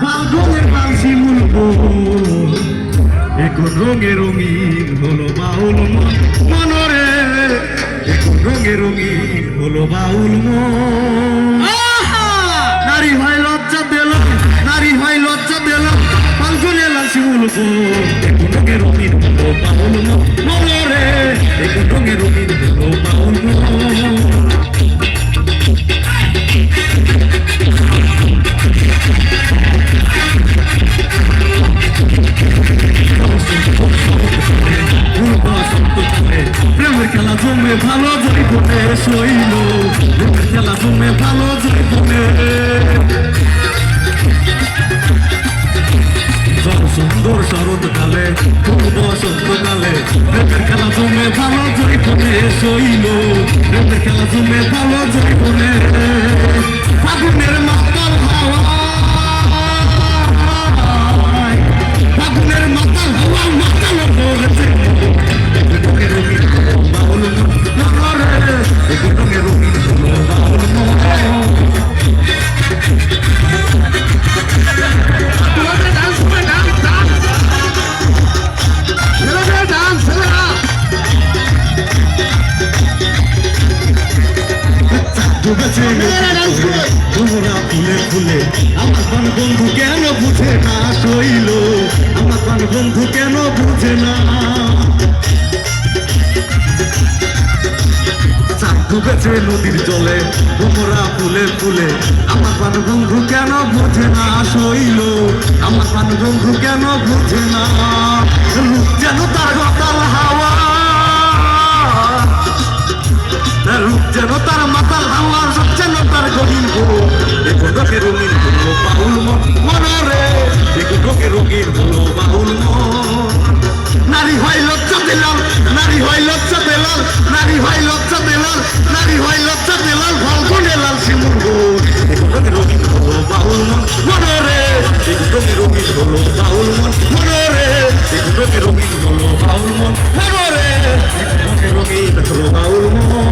ফাল্গুনের বাঁশি মুলবো এখন রঙে রঙিন হলো বাউল মনরে এখন রঙে রঙিন হলো বাউল নারী হয় লজ্জা দিল নারী হয় লজ্জা দিল ফাল্গুনের বাঁশি মুলবো এখন রঙে রঙিন হলো বাউল মনরে এখন রঙে রঙিন হলো বাউল প্রেমের খেলা জমে ভালো জয় বনে শৈল প্রেমের খেলা জমে ভালো জয় বনে সুন্দর শরৎকালে বসন্তকালে প্রেমের খেলা জমে ভালো জয় বনে শৈল প্রেমের খেলা জমে ভালো জয় বনে ফাগুনের মাতাল হাওয়া ফাগুনের মাতাল হাওয়া মাতাল ধরেছে তোমরা ফুলে ফুলে আমার প্রাণ বন্ধু কেন বুঝে না শৈল আমার প্রাণ বন্ধু কেন বুঝে না ডুবেছে নদীর জলে তোমরা ফুলে ফুলে আমার প্রাণ বন্ধু কেন বুঝে না শৈল আমার প্রাণ বন্ধু কেন বুঝে না রূপ যেন তার মাতাল হাওয়া রূপ যেন তার মাতাল হাওয়া রূপ যেন তার গভীর দেখো তোকে রঙিন হলো বাউল মনরে দেখো তোকে রঙিন হলো বাউল নারী হয় লজ্জা দিলাম নারী হয় লজ্জা দিলাম নারী হয় লজ্জা দিলাম নারী হয় লজ্জা দিলাম ফাল্গুনে লাল শিমুর দেখো তোকে রঙিন হলো বাউল মনরে দেখো তোকে রঙিন হলো বাউল মনরে দেখো তোকে রঙিন হলো বাউল মনরে দেখো তোকে রঙিন হলো বাউল